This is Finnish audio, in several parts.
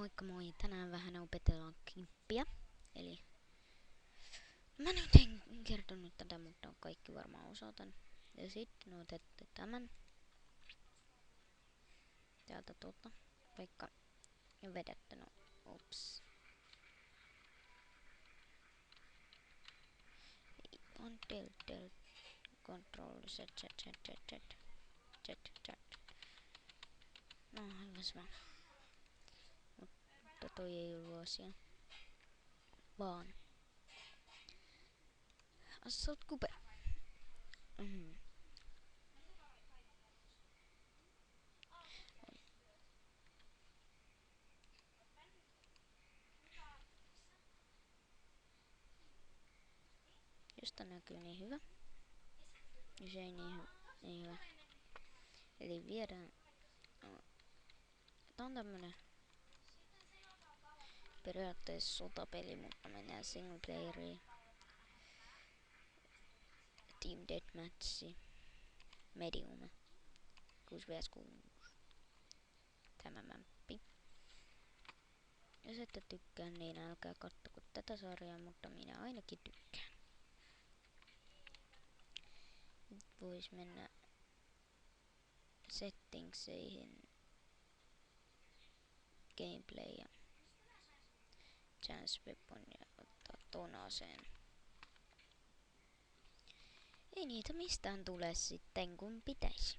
Moikka moi, tänään vähän opetellaan kimppiä. Eli mä nyt en kertonut tätä, mutta kaikki varmaan osaataan. Ja sitten otatte tämän. Täältä vaikka ja vedätte ups. On del control z. No halvas mutta toi ei ollut asia. Vaan. Assault Cooper. Josta näkyy niin hyvä. Ja se ei niin hyvä. Eli viedään. Tää on tämmönen periaatteessa sotapeli, mutta mennään single playeriin. Team Deathmatchi. Medium. 6 vs 6. Tämä mämppi. Jos ette tykkää, niin älkää kattoko tätä sarjaa, mutta minä ainakin tykkään. Nyt vois mennä settingseihin. Gameplay ja chance weapon ja ottaa ton aseen. Ei niitä mistään tule sitten kun pitäisi.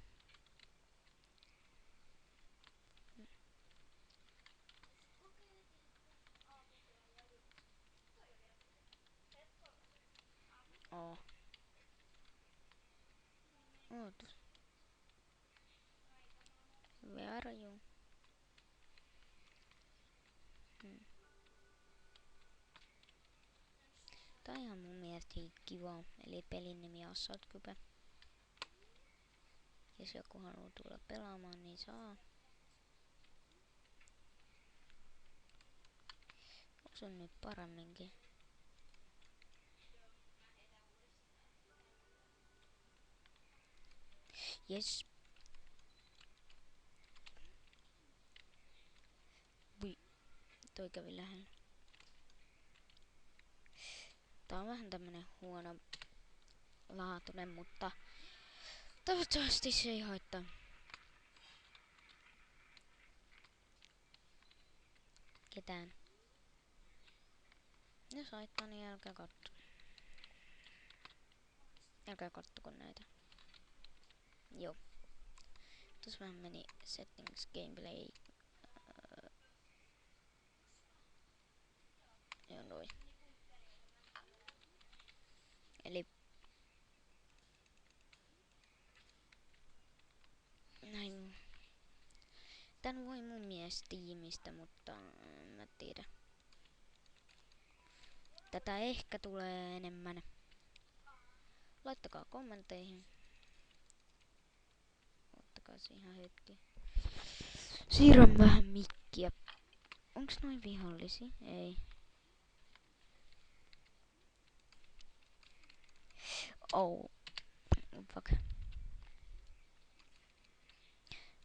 Ootus. Where are you? Tää on ihan mun mielestä kiva. Eli pelin nimi Assault Cooper. Jos joku haluaa tulla pelaamaan, niin saa. Osun nyt paremminkin. Jes. Voi. Toi kävi lähellä. Tää on vähän tämmönen huono laatuinen, mutta toivottavasti se ei haittaa. Ketään. Jos haittaa, niin älkää katso. Älkää kattoko näitä. Joo. Tuossa vähän meni settings gameplay. Joo noin. Eli näin. Tän voi mun mielestä tiimistä, mutta en mä tiedä. Tätä ehkä tulee enemmän. Laittakaa kommentteihin. Ottakaa ihan hetki. Siirrän vähän mikkiä. Onks noin vihollisia? Ei. Oh. Fuck.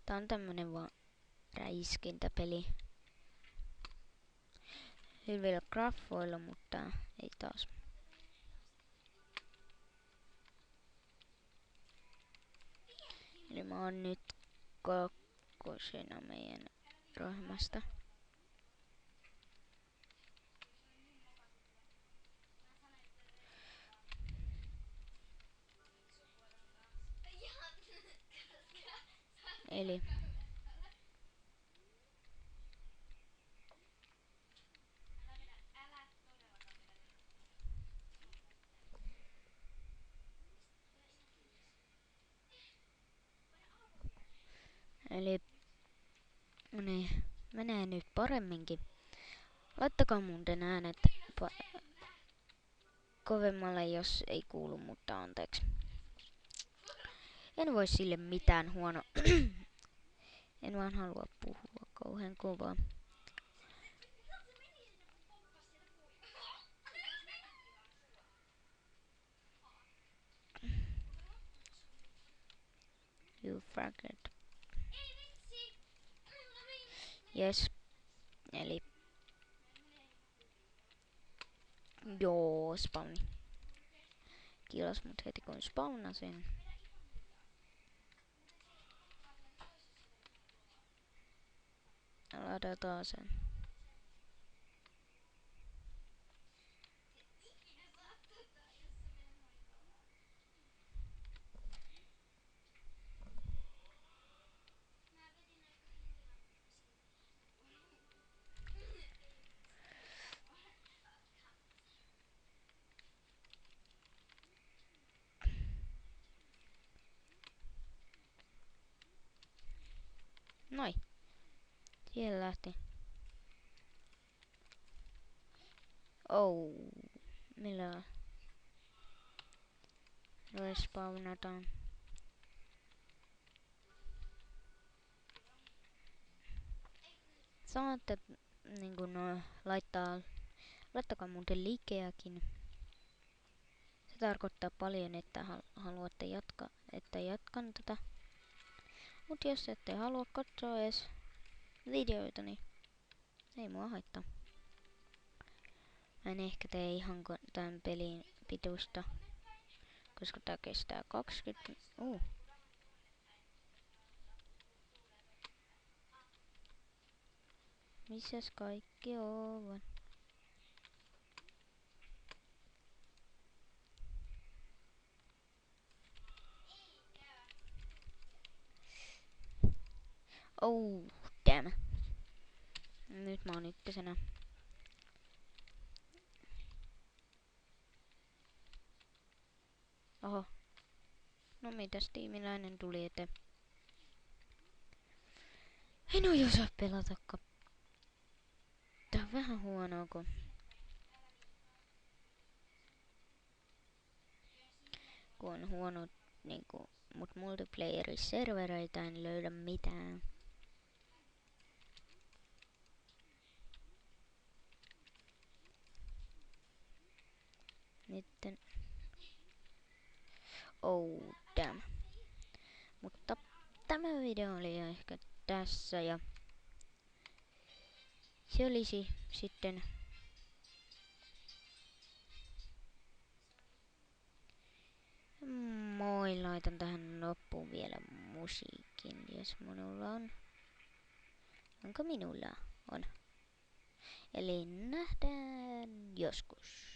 Tää on tämmönen vaan räiskintäpeli. Hyvillä graffoilla, mutta ei taas. Eli mä oon nyt kakkosena meidän ryhmästä. Eli niin, menee nyt paremminkin. Laittakaa muuten äänet kovemmalle, jos ei kuulu, mutta anteeksi. En voi sille mitään huono. En vaan halua puhua kauhean kovaa. You forget. Yes. Eli joo, spawni. Kilos mut heti kun spawnasin. Ladataan sen. Noi. Siellä lähti. Oh. Millä respawnataan? Saatte niinku laittakaa muuten likeäkin. Se tarkoittaa paljon, että haluatte että jatkan tätä. Mut jos ette halua katsoa edes videoita, niin ei mua haittaa. Mä en ehkä tee ihan tän pelin pituista, koska tää kestää 20. Missäs kaikki ovat? Oh, damn. Nyt mä oon ykkösenä. Oho. No mitäs tiimiläinen tuli eteen? En oo osaa pelatakaan. Tää on vähän huonoa, kun on huono niinku, mut multiplayer-servereitä en löydä mitään. Nytten. Oh, damn. Mutta tämä video oli ehkä tässä ja se olisi sitten moi, laitan tähän loppuun vielä musiikin, jos minulla on. Onko minulla? On. Eli nähdään joskus.